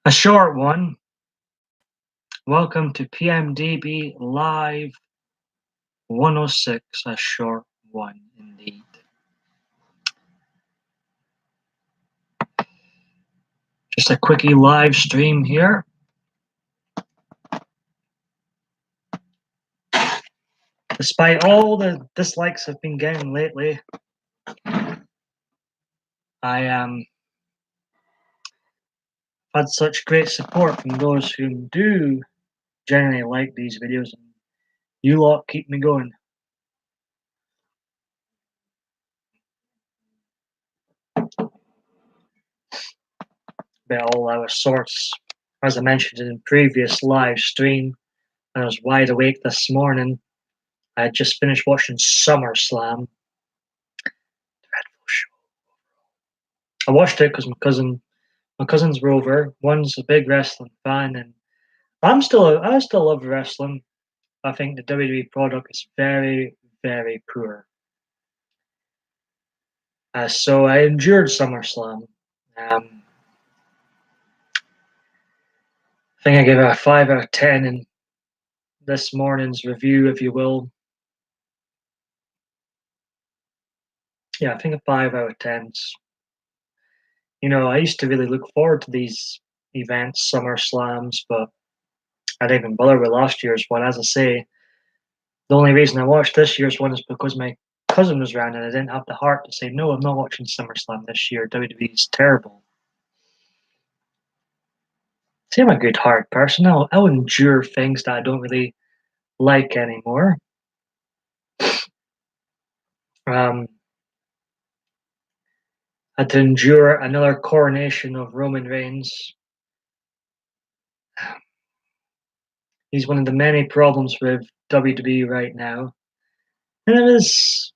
A short one. Welcome to PMDB Live 106, a short one indeed. Just a quickie live stream here. Despite all the dislikes I've been getting lately, I had such great support from those who do generally like these videos, and you lot keep me going. But all our sorts, as I mentioned in the previous live stream, I was wide awake this morning. I had just finished watching SummerSlam. Dreadful show. I watched it because my cousins were over. One's a big wrestling fan, and I still love wrestling. I think the WWE product is very, very poor. So I endured SummerSlam. I think I gave it a 5 out of 10 in this morning's review, if you will. Yeah, I think a 5 out of 10. You know, I used to really look forward to these events, SummerSlams, but I didn't even bother with last year's one. As I say, the only reason I watched this year's one is because my cousin was around and I didn't have the heart to say, no, I'm not watching SummerSlam this year. WWE is terrible. See, I'm a good heart person. I'll endure things that I don't really like anymore. I had to endure another coronation of Roman Reigns. He's one of the many problems with WWE right now. And it was,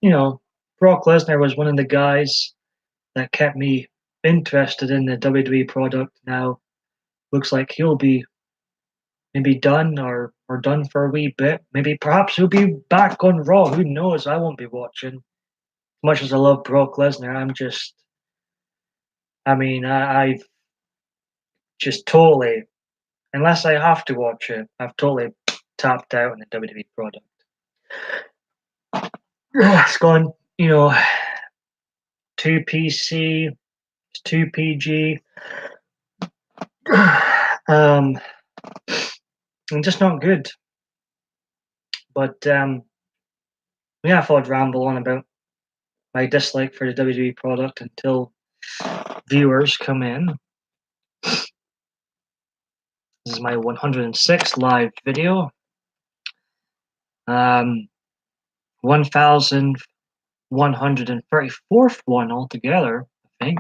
Brock Lesnar was one of the guys that kept me interested in the WWE product. Now, looks like he'll be maybe done or done for a wee bit. Maybe perhaps he'll be back on Raw. Who knows? I won't be watching. As much as I love Brock Lesnar, I've just totally, unless I have to watch it, I've totally tapped out on the WWE product. It's gone, 2 PC, 2 PG. And just not good. But yeah, I thought I'd ramble on about my dislike for the WWE product until viewers come in. This is my 106th live video. 1134th one altogether, I think.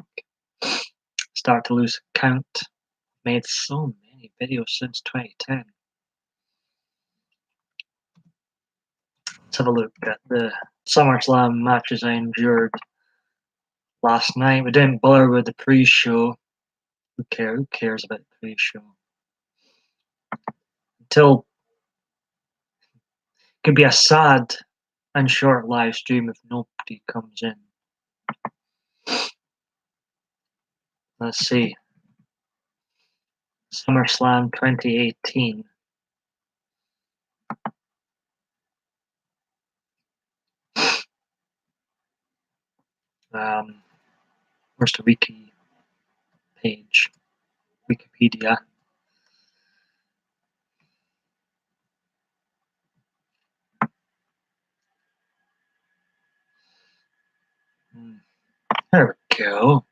Start to lose count. Made so many videos since 2010. Let's have a look at the SummerSlam matches I endured last night. We didn't bother with the pre-show. Who cares about the pre-show? Until it could be a sad and short live stream if nobody comes in. Let's see. SummerSlam 2018. Where's the wiki page? Wikipedia. There we go.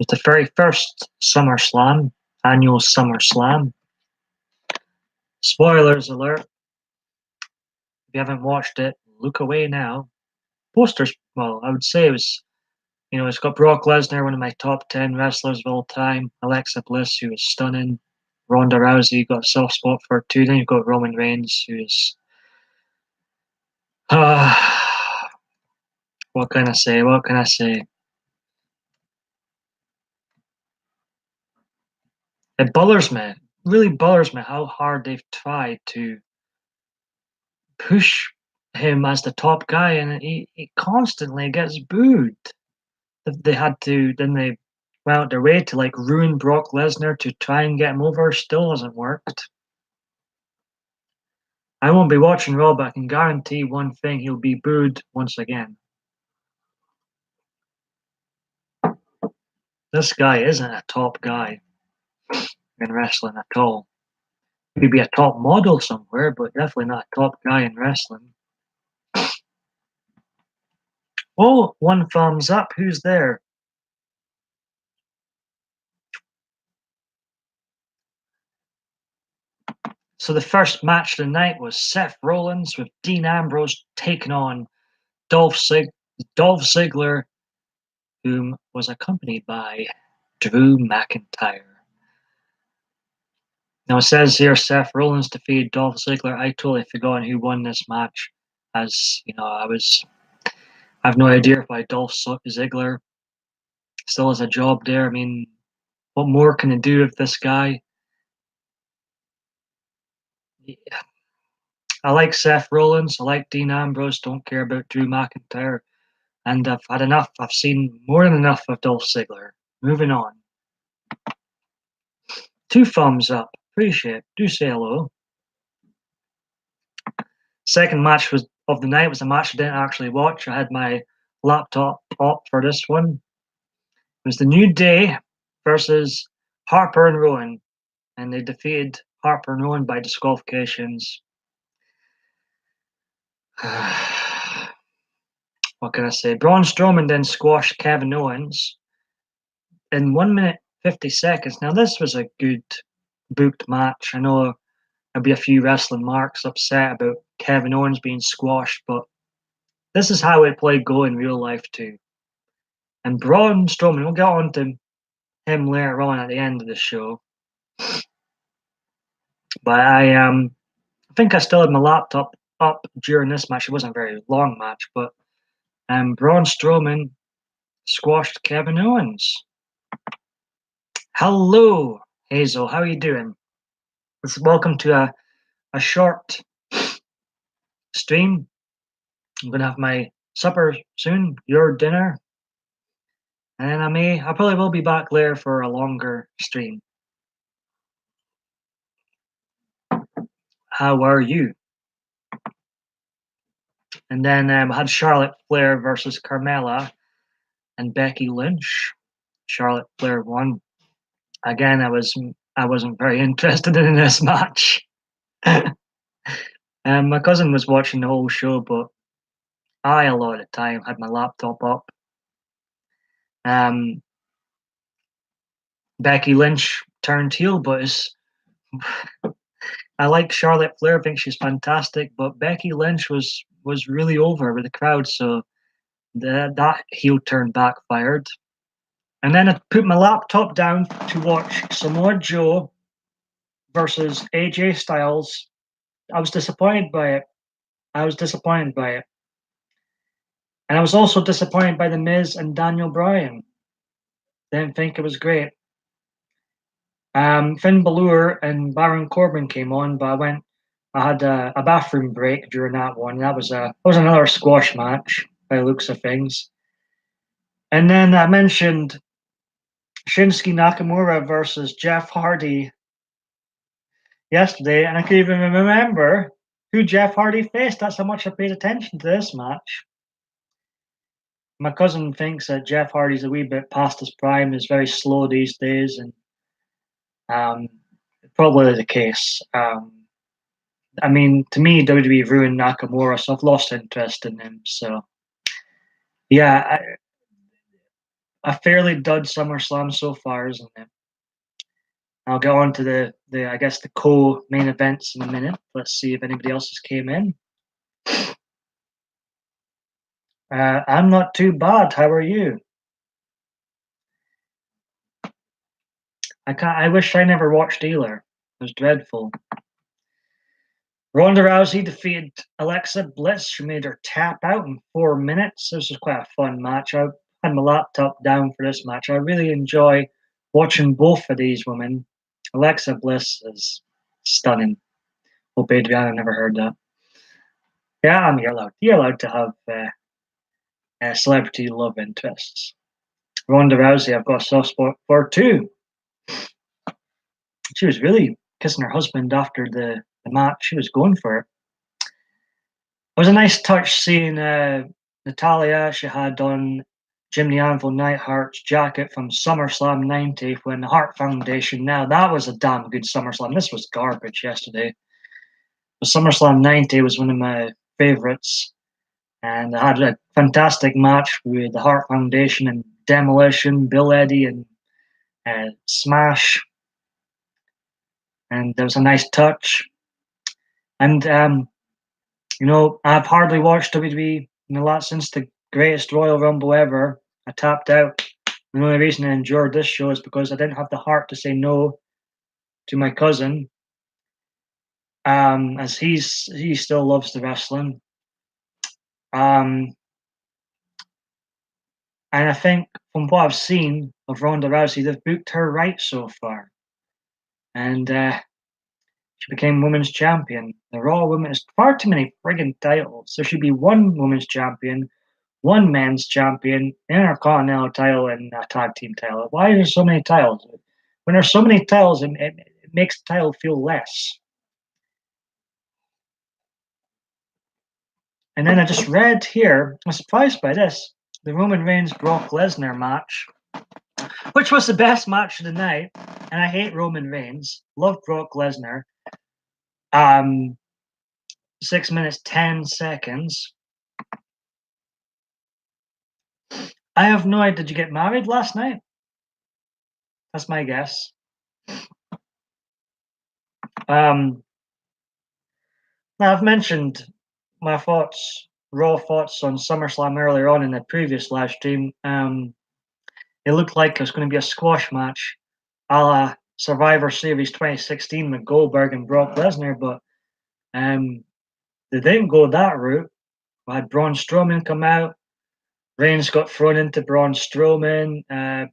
It's the very first SummerSlam, annual SummerSlam. Spoilers alert. If you haven't watched it, look away now. Posters, well, I would say it was, it's got Brock Lesnar, one of my top 10 wrestlers of all time. Alexa Bliss, who is stunning. Ronda Rousey, got a soft spot for her too. Then you've got Roman Reigns, who is... what can I say? It bothers me. It really bothers me how hard they've tried to push him as the top guy, and he constantly gets booed. They had to, then they went out their way to like ruin Brock Lesnar to try and get him over. Still hasn't worked. I won't be watching Raw, but I can guarantee one thing: he'll be booed once again. This guy isn't a top guy in wrestling at all. He could be a top model somewhere, but definitely not a top guy in wrestling. Oh, one thumbs up. Who's there? So the first match of the night was Seth Rollins with Dean Ambrose taking on Dolph Ziggler, whom was accompanied by Drew McIntyre. Now it says here Seth Rollins defeated Dolph Ziggler. I totally forgot who won this match, as you know, I have no idea why Dolph Ziggler still has a job there. I mean, what more can it do with this guy? I like Seth Rollins. I like Dean Ambrose. Don't care about Drew McIntyre. And I've had enough. I've seen more than enough of Dolph Ziggler. Moving on. 2 thumbs up. Appreciate it. Do say hello. Second match of the night was a match I didn't actually watch. I had my laptop up for this one. It was the New Day versus Harper and Rowan, and they defeated Harper and Rowan by disqualifications. What can I say? Braun Strowman then squashed Kevin Owens in 1 minute 50 seconds. Now, this was a good booked match. I know there'll be a few wrestling marks upset about Kevin Owens being squashed, but this is how it played go in real life too. And Braun Strowman, we'll get on to him later on at the end of the show. But I think I still had my laptop up during this match. It wasn't a very long match, but Braun Strowman squashed Kevin Owens. Hello, Hazel. How are you doing? Welcome to a short stream. I'm going to have my supper soon, your dinner. And then I probably will be back later for a longer stream. How are you? And then I had Charlotte Flair versus Carmella and Becky Lynch. Charlotte Flair won. Again, I wasn't very interested in this match. My cousin was watching the whole show, but I, a lot of the time, had my laptop up. Becky Lynch turned heel, but I like Charlotte Flair. I think she's fantastic, but Becky Lynch was really over with the crowd, so that heel turn backfired. And then I put my laptop down to watch Samoa Joe versus AJ Styles. I was disappointed by it. And I was also disappointed by The Miz and Daniel Bryan. Didn't think it was great. Finn Balor and Baron Corbin came on, but I had a bathroom break during that one. That was another squash match by the looks of things. And then I mentioned Shinsuke Nakamura versus Jeff Hardy yesterday, and I couldn't even remember who Jeff Hardy faced. That's how much I paid attention to this match. My cousin thinks that Jeff Hardy's a wee bit past his prime, is very slow these days, and probably the case. I mean, to me, WWE ruined Nakamura, so I've lost interest in him. So, yeah, a fairly dud SummerSlam so far, isn't it? I'll get on to the I guess the co-main events in a minute. Let's see if anybody else has came in. I'm not too bad. How are you? I wish I never watched either. It was dreadful. Ronda Rousey defeated Alexa Bliss. She made her tap out in 4 minutes. This was quite a fun match. I had my laptop down for this match. I really enjoy watching both of these women. Alexa Bliss is stunning. Hope Adriana never heard that. Yeah, you're allowed to have celebrity love interests. Ronda Rousey, I've got a soft spot for too. She was really kissing her husband after the match. She was going for it. It was a nice touch seeing Natalia. She had on Jim the Anvil Neidhart's jacket from SummerSlam 90 when the Hart Foundation. Now, that was a damn good SummerSlam. This was garbage yesterday. But SummerSlam 90 was one of my favorites. And I had a fantastic match with the Hart Foundation and Demolition, Bill Eddy, and Smash. And there was a nice touch. And I've hardly watched WWE since the greatest Royal Rumble ever. I tapped out. The only reason I endured this show is because I didn't have the heart to say no to my cousin, as he still loves the wrestling. And I think from what I've seen of Ronda Rousey, they've booked her right so far. And she became women's champion. The Raw Women is far too many friggin' titles. There should be one women's champion, one men's champion, intercontinental title, and a tag team title. Why are there so many titles? When there's so many titles, it makes the title feel less. And then I just read here, I'm surprised by this, the Roman Reigns Brock Lesnar match, which was the best match of the night. And I hate Roman Reigns, love Brock Lesnar. 6 minutes 10 seconds. I have no idea. Did you get married last night? That's my guess. Now I've mentioned my raw thoughts on SummerSlam earlier on in the previous live stream. It looked like it was going to be a squash match, a la Survivor Series 2016 with Goldberg and Brock Lesnar, but they didn't go that route. We had Braun Strowman come out. Reigns got thrown into Braun Strowman.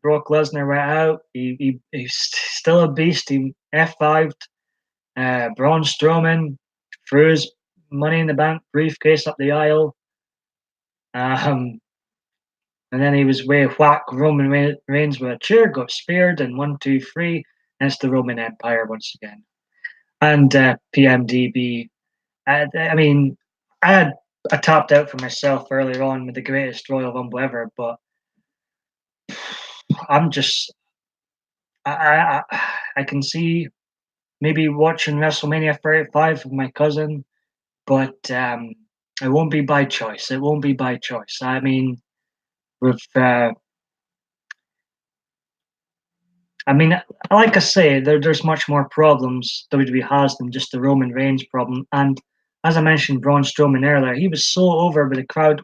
Brock Lesnar went out. He's still a beast. He F5'd Braun Strowman, threw his Money in the Bank briefcase up the aisle. And then he was way whack Roman Reigns with a chair, got speared, and 1, 2, 3. And it's the Roman Empire once again. And PMDB. I tapped out for myself earlier on with the greatest Royal Rumble ever, but I'm just I can see maybe watching WrestleMania 35 with my cousin, but it won't be by choice. It won't be by choice. I mean, with like I say, there's much more problems WWE has than just the Roman Reigns problem. And as I mentioned, Braun Strowman earlier, he was so over with the crowd.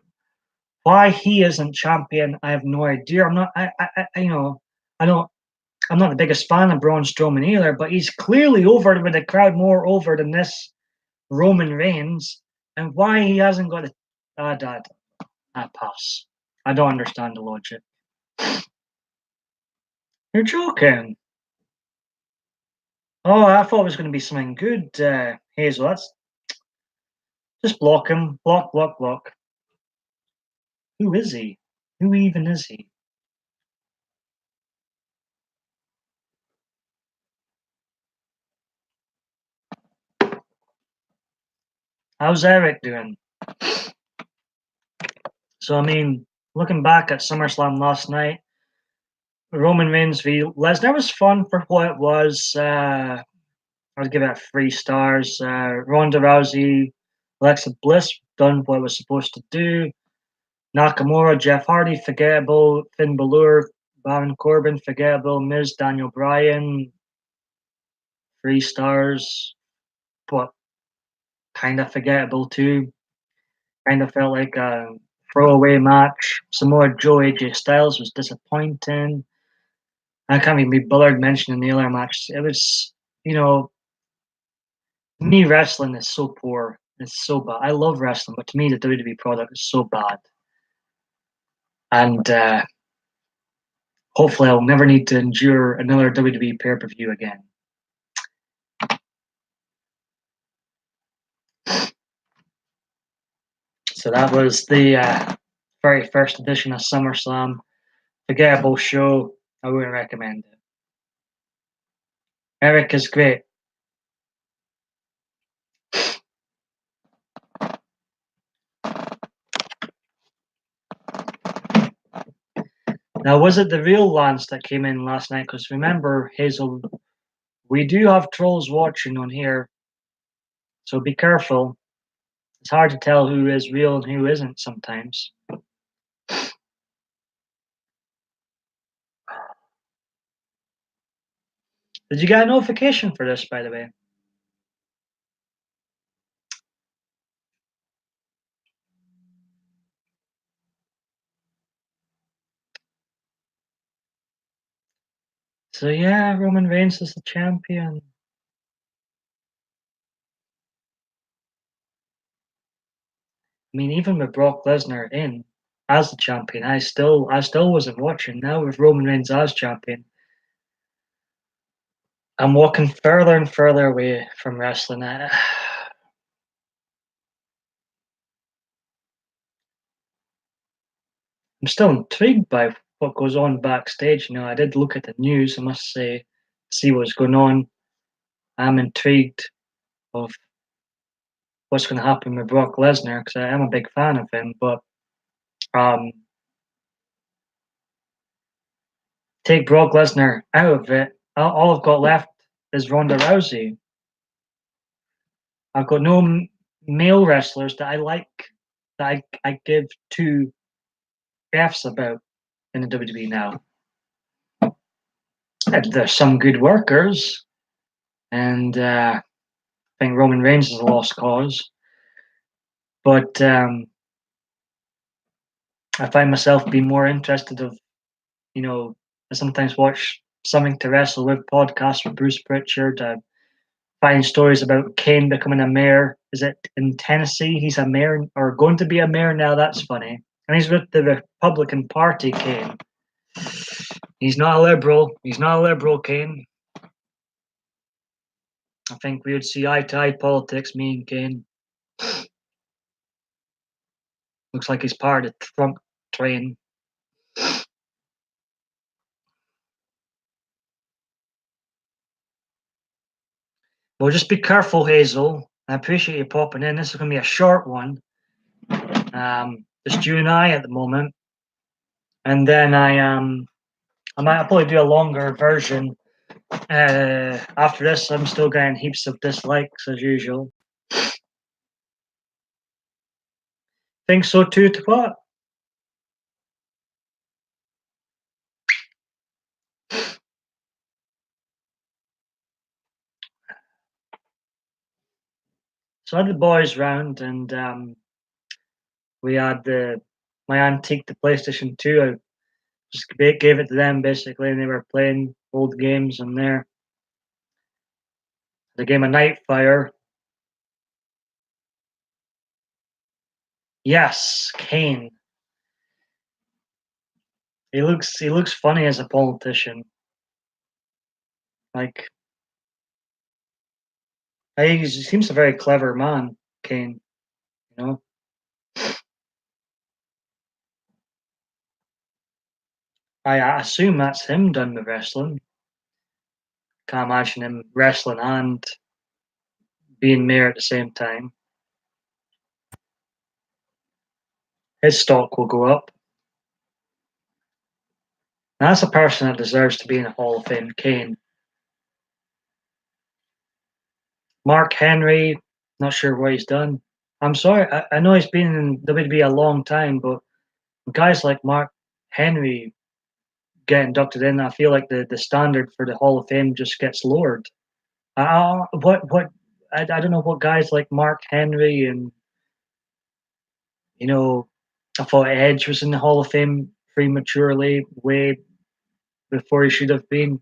Why he isn't champion, I have no idea. I'm not the biggest fan of Braun Strowman either, but he's clearly over with the crowd, more over than this Roman Reigns. And why he hasn't got Dad, I pass. I don't understand the logic. You're joking. Oh, I thought it was going to be something good, Hazel. That's just block him. Block, block, block. Who is he? Who even is he? How's Eric doing? So, looking back at SummerSlam last night, Roman Reigns v Lesnar was fun for what it was. I'd give it 3 stars. Ronda Rousey, Alexa Bliss done what it was supposed to do. Nakamura, Jeff Hardy, forgettable. Finn Balor, Baron Corbin, forgettable. Miz, Daniel Bryan, 3 stars, but kind of forgettable too. Kind of felt like a throwaway match. Samoa Joe, AJ Styles was disappointing. I can't even be bothered mentioning the other match. It was, me wrestling is so poor. It's so bad. I love wrestling, but to me the WWE product is so bad. And hopefully I'll never need to endure another WWE pay-per-view again. So that was the very first edition of SummerSlam. Forgettable show. I wouldn't recommend it. Eric is great. Now, was it the real Lance that came in last night? Because remember, Hazel, we do have trolls watching on here, so be careful. It's hard to tell who is real and who isn't sometimes. Did you get a notification for this, by the way? So yeah, Roman Reigns is the champion. I mean, even with Brock Lesnar in as the champion, I still wasn't watching. Now with Roman Reigns as champion, I'm walking further and further away from wrestling. I'm still intrigued by what goes on backstage. You know, I did look at the news, I must say, see what's going on. I'm intrigued of what's going to happen with Brock Lesnar because I am a big fan of him. But um, take Brock Lesnar out of it, all I've got left is Ronda Rousey. I've got no male wrestlers that I like that I give two F's about in the WWE now. There's some good workers, and I think Roman Reigns is a lost cause. But I find myself being more interested of, you know, I sometimes watch Something to Wrestle With podcast with Bruce Pritchard. I find stories about Kane becoming a mayor. Is it in Tennessee? He's a mayor or going to be a mayor now. That's funny. And he's with the Republican Party, Kane. He's not a liberal. He's not a liberal, Kane. I think we would see eye-to-eye politics, me and Kane. Looks like he's part of the Trump train. Well, just be careful, Hazel. I appreciate you popping in. This is going to be a short one. Just you and I at the moment. And then I might probably do a longer version. After this, I'm still getting heaps of dislikes as usual. Think so too, to what? So I had the boys round, and we had my antique, the PlayStation 2. I just gave it to them basically, and they were playing old games on there. The game of Nightfire. Yes, Kane. He looks funny as a politician. Like he seems a very clever man, Kane. You know, I assume that's him done with wrestling. Can't imagine him wrestling and being mayor at the same time. His stock will go up. And that's a person that deserves to be in the Hall of Fame, Kane. Mark Henry, not sure what he's done. I'm sorry, I know he's been in WWE a long time, but guys like Mark Henry get inducted in, I feel like the standard for the Hall of Fame just gets lowered. I don't know what guys like Mark Henry and you know I thought Edge was in the Hall of Fame prematurely, way before he should have been.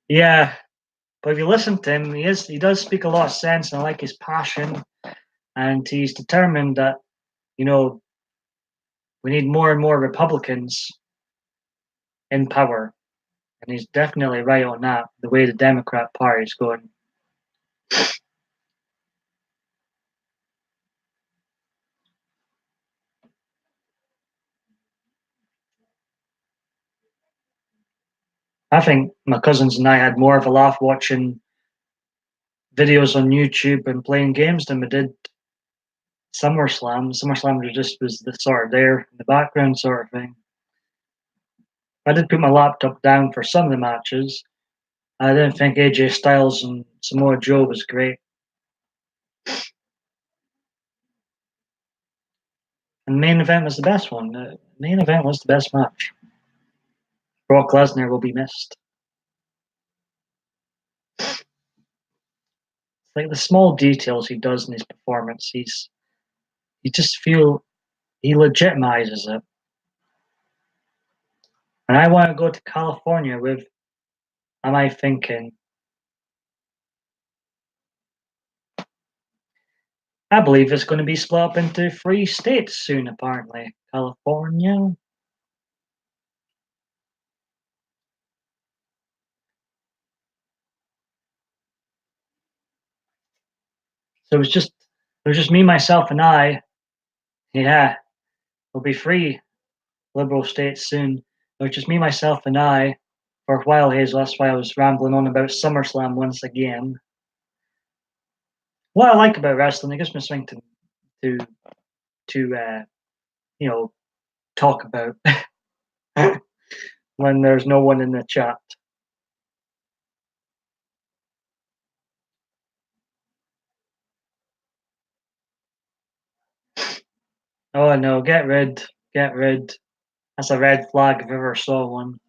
Yeah, but if you listen to him, he does speak a lot of sense, and I like his passion, and he's determined that you know we need more and more Republicans in power, and he's definitely right on that. The way the Democrat Party is going. I think my cousins and I had more of a laugh watching videos on YouTube and playing games than we did SummerSlam. SummerSlam was the sort of there in the background sort of thing. I did put my laptop down for some of the matches. I didn't think AJ Styles and Samoa Joe was great. And the main event was the best one. The main event was the best match. Brock Lesnar will be missed. It's like the small details he does in his performance. You just feel he legitimizes it. And I want to go to California with, am I thinking? I believe it's going to be split up into 3 states soon, apparently. California. So it was just me, myself, and I. Yeah, there'll be 3 liberal states soon. It was just me, myself, and I for a while, Hazel. That's why I was rambling on about SummerSlam once again. What I like about wrestling, it gives me something to you know talk about when there's no one in the chat. Oh no, get rid. That's a red flag if I ever saw one.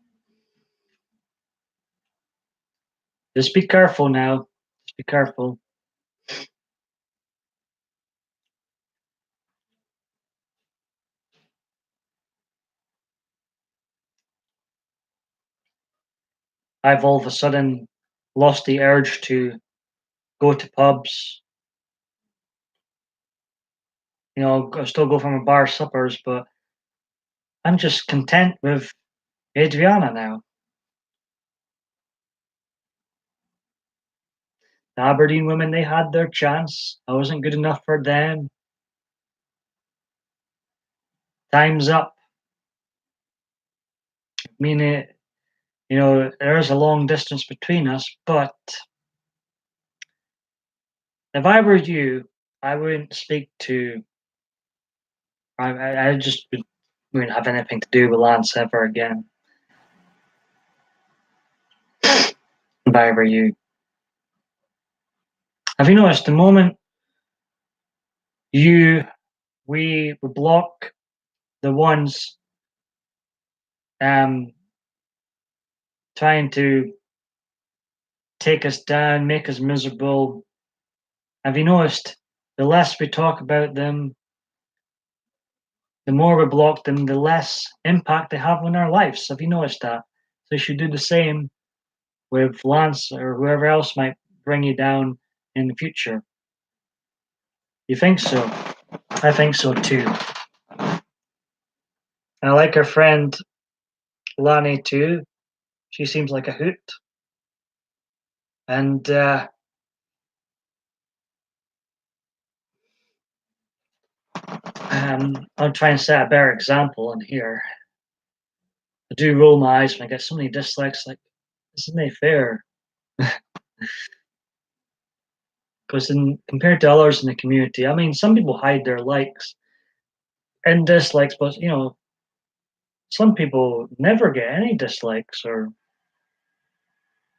Just be careful now. Just be careful. I've all of a sudden lost the urge to go to pubs. I still go for my bar suppers, but I'm just content with Adriana now. The Aberdeen women, they had their chance. I wasn't good enough for them. Time's up. I mean, there is a long distance between us, but if I were you, I wouldn't speak to. I just wouldn't have anything to do with Lance ever again. If I were you, have you noticed the moment we block the ones um trying to take us down, make us miserable? Have you noticed the less we talk about them, the more we block them, the less impact they have on our lives? Have you noticed that? So you should do the same with Lance or whoever else might bring you down in the future. You think so? I think so too. I like her friend Lani too. She seems like a hoot. And I'll try and set a better example in here. I do roll my eyes when I get so many dislikes. Like, isn't it fair? Because compared to others in the community, I mean, some people hide their likes and dislikes, but some people never get any dislikes, or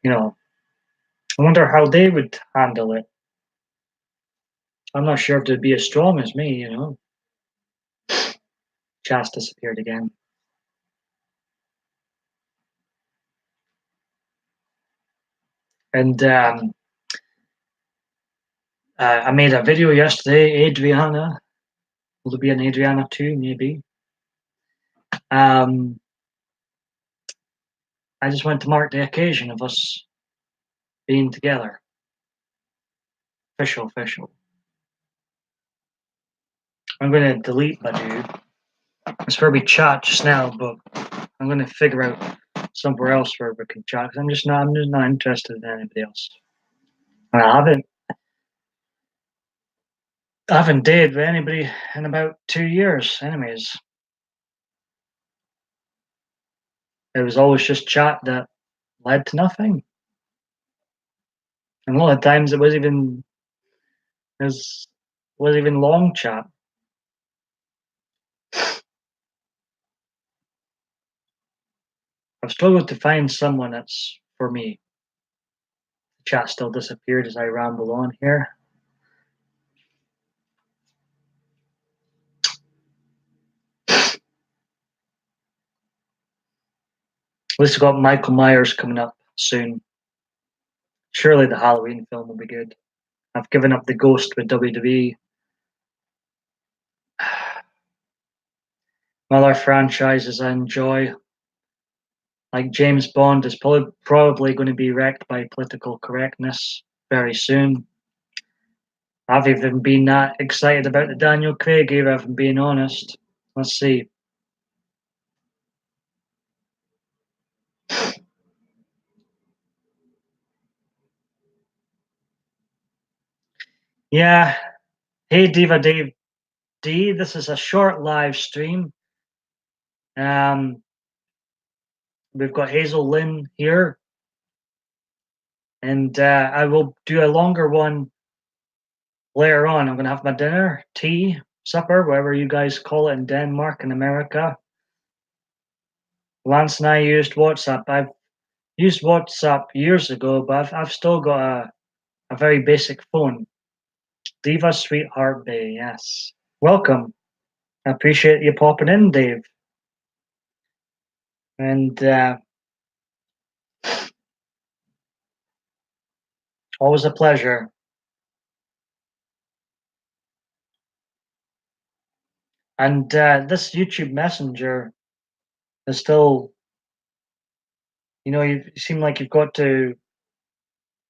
I wonder how they would handle it. I'm not sure if they'd be as strong as me. Chas disappeared again. And I made a video yesterday, Adriana. Will there be an Adriana 2, maybe? I just want to mark the occasion of us being together. Official. I'm going to delete Badu. It's where we chat just now, but I'm going to figure out somewhere else where we can chat, because I'm just not interested in anybody else. And I haven't dated with anybody in about 2 years, anyways. It was always just chat that led to nothing. And a lot of times it was even long chat. I've struggled to find someone that's for me. The chat still disappeared as I ramble on here. At least we've got Michael Myers coming up soon. Surely the Halloween film will be good. I've given up the ghost with WWE. Other franchises I enjoy, like James Bond, is probably going to be wrecked by political correctness very soon. I've even been that excited about the Daniel Craig era, if I'm being honest. Let's see. Yeah. Hey, Diva Dave D. This is a short live stream. We've got Hazel Lynn here, and I will do a longer one later on. I'm going to have my dinner, tea, supper, whatever you guys call it in Denmark and America. Lance and I used WhatsApp. I've used WhatsApp years ago, but I've still got a very basic phone. Diva Sweetheart Bay, yes. Welcome. I appreciate you popping in, Dave. And always a pleasure. And this YouTube Messenger is still, you seem like you've got to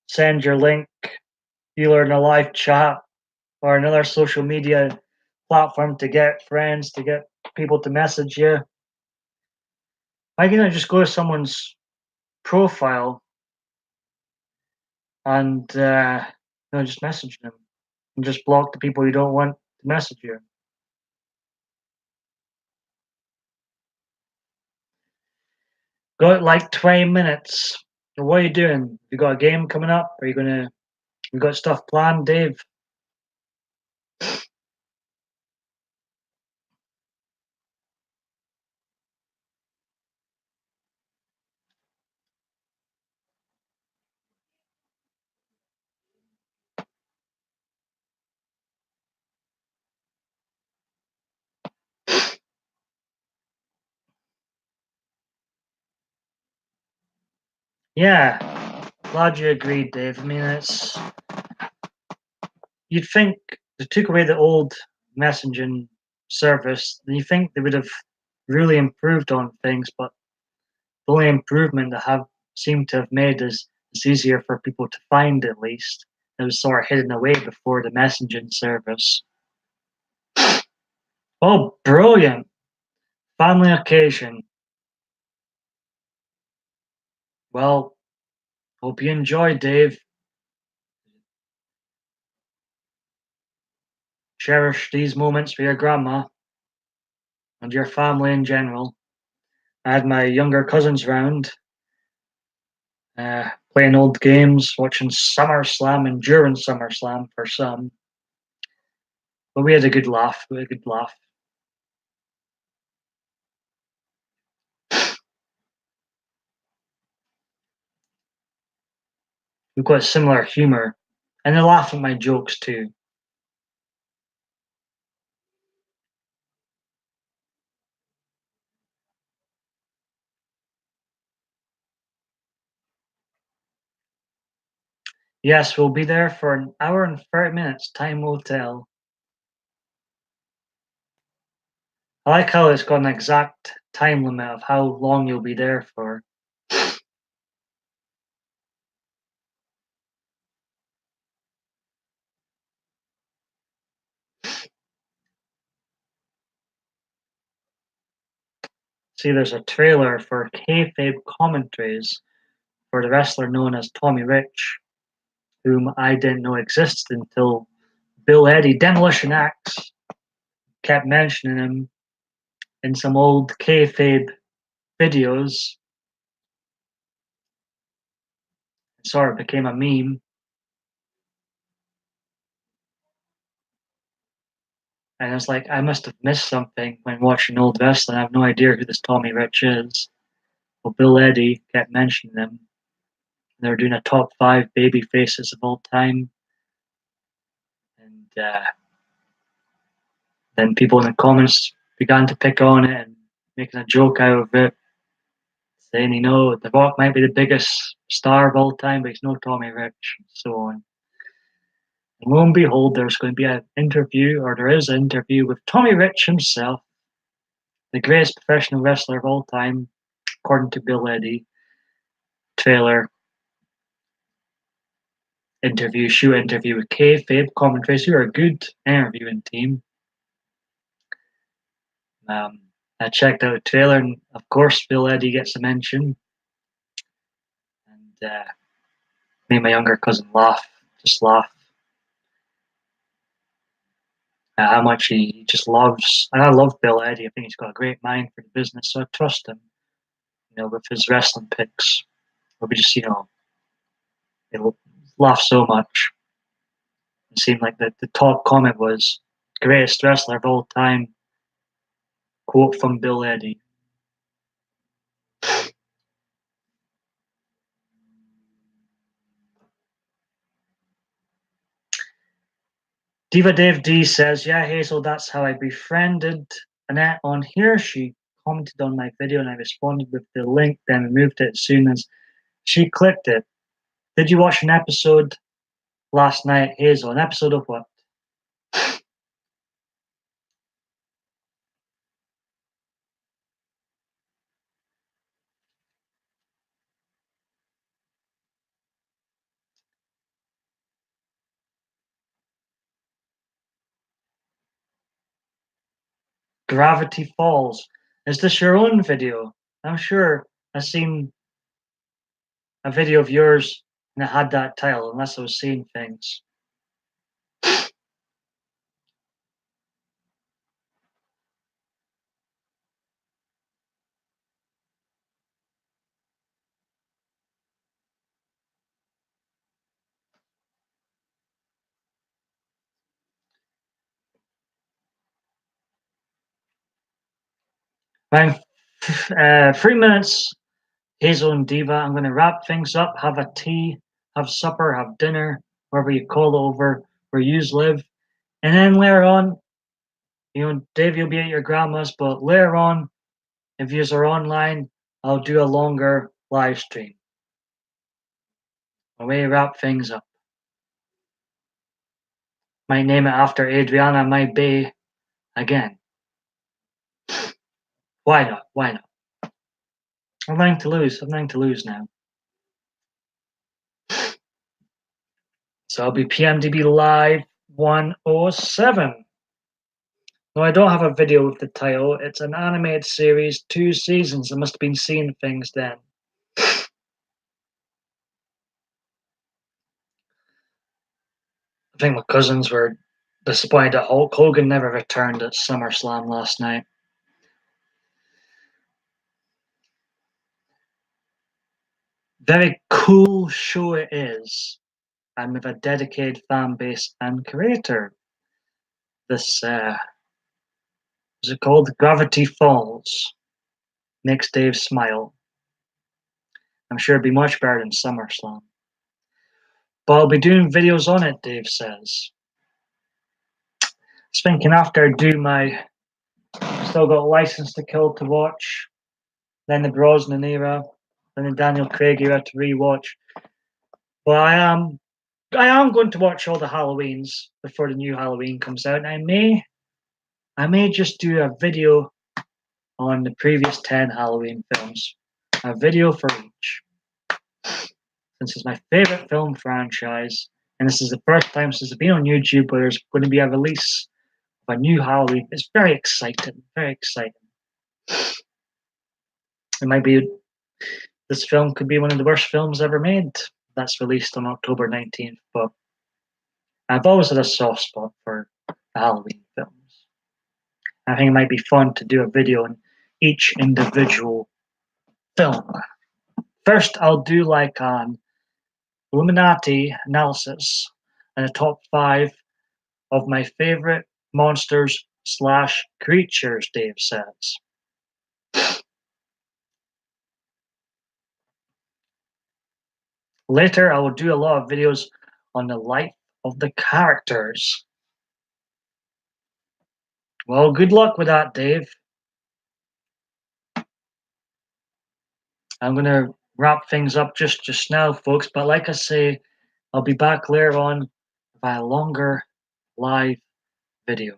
send your link either in a live chat or another social media platform to get friends, to get people to message you. Why can't I just go to someone's profile and just message them and just block the people you don't want to message you? Got like 20 minutes. What are you doing? You got a game coming up? You got stuff planned, Dave? Yeah, glad you agreed, Dave. I mean, you'd think they took away the old messaging service, then you think they would have really improved on things, but the only improvement they have seemed to have made is it's easier for people to find at least. It was sort of hidden away before the messaging service. Oh, brilliant. Family occasion. Well, hope you enjoy, Dave. Cherish these moments with your grandma and your family in general. I had my younger cousins round, playing old games, watching SummerSlam and during SummerSlam for some. But we had a good laugh. We had a good laugh. We've got similar humor, and they laugh at my jokes too. Yes, we'll be there for an hour and 30 minutes. Time will tell. I like how it's got an exact time limit of how long you'll be there for. See, there's a trailer for kayfabe commentaries for the wrestler known as Tommy Rich, whom I didn't know existed until Bill Eddy Demolition Axe kept mentioning him in some old kayfabe videos. It sort of became a meme. And I was like, I must have missed something when watching old wrestling. I have no idea who this Tommy Rich is. Well, Bill Eddy kept mentioning him. They were doing a top 5 baby faces of all time. And then people in the comments began to pick on it and making a joke out of it, saying, The Rock might be the biggest star of all time, but he's no Tommy Rich, and so on. And lo and behold, there's going to be an interview, or there is an interview with Tommy Rich himself, the greatest professional wrestler of all time, according to Bill Eddy. Trailer, shoot interview with kayfabe commentators who are a good interviewing team. I checked out the trailer, and of course, Bill Eddy gets a mention. And made my younger cousin just laugh. How much he just loves, and I love Bill Eddy. I think he's got a great mind for the business, so I trust him. With his wrestling picks, where we just, he'll laugh so much. It seemed like the top comment was greatest wrestler of all time. Quote from Bill Eddy. Diva Dave D says, yeah, Hazel, that's how I befriended Annette on here. She commented on my video and I responded with the link, then removed it as soon as she clicked it. Did you watch an episode last night, Hazel? An episode of what? Gravity Falls. Is this your own video? I'm sure I've seen a video of yours and it had that title, unless I was seeing things. Around 3 minutes, Hazel and Diva. I'm going to wrap things up, have a tea, have supper, have dinner, wherever you call over where yous live. And then later on, Dave, you'll be at your grandma's, but later on, if yous are online, I'll do a longer live stream. We wrap things up. Might name it after Adriana, might be again. Why not? Why not? I've nothing to lose. I've nothing to lose now. So I'll be PMDB Live 107. No, I don't have a video with the title. It's an animated series, 2 seasons. I must have been seeing things then. I think my cousins were disappointed that Hulk Hogan never returned at SummerSlam last night. Very cool show it is, and with a dedicated fan base and creator. This, is it called Gravity Falls? Makes Dave smile. I'm sure it'd be much better than SummerSlam. But I'll be doing videos on it, Dave says. I was thinking after I do my still got License to Kill to watch, then the Brosnan era, then the Daniel Craig era to rewatch. But I am going to watch all the Halloweens before the new Halloween comes out, and I may just do a video on the previous 10 Halloween films. A video for each. Since it's my favorite film franchise, and this is the first time since I've been on YouTube where there's going to be a release of a new Halloween. It's very exciting, very exciting. It might be, this film could be one of the worst films ever made. That's released on October 19th, but I've always had a soft spot for the Halloween films. I think it might be fun to do a video on each individual film. First, I'll do like Illuminati analysis and a top 5 of my favorite monsters slash creatures, Dave says. Later, I will do a lot of videos on the life of the characters. Well, good luck with that, Dave. I'm going to wrap things up just now, folks. But like I say, I'll be back later on by a longer live video.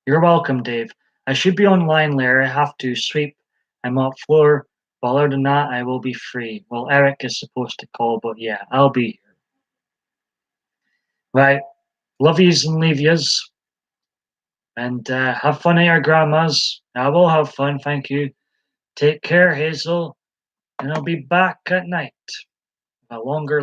You're welcome, Dave. I should be online later. I have to sweep my mop floor. But other than that, I will be free. Well, Eric is supposed to call, but yeah, I'll be here. Right. Love yous and leave yous. And have fun at your grandma's. I will have fun, thank you. Take care, Hazel. And I'll be back at night. A longer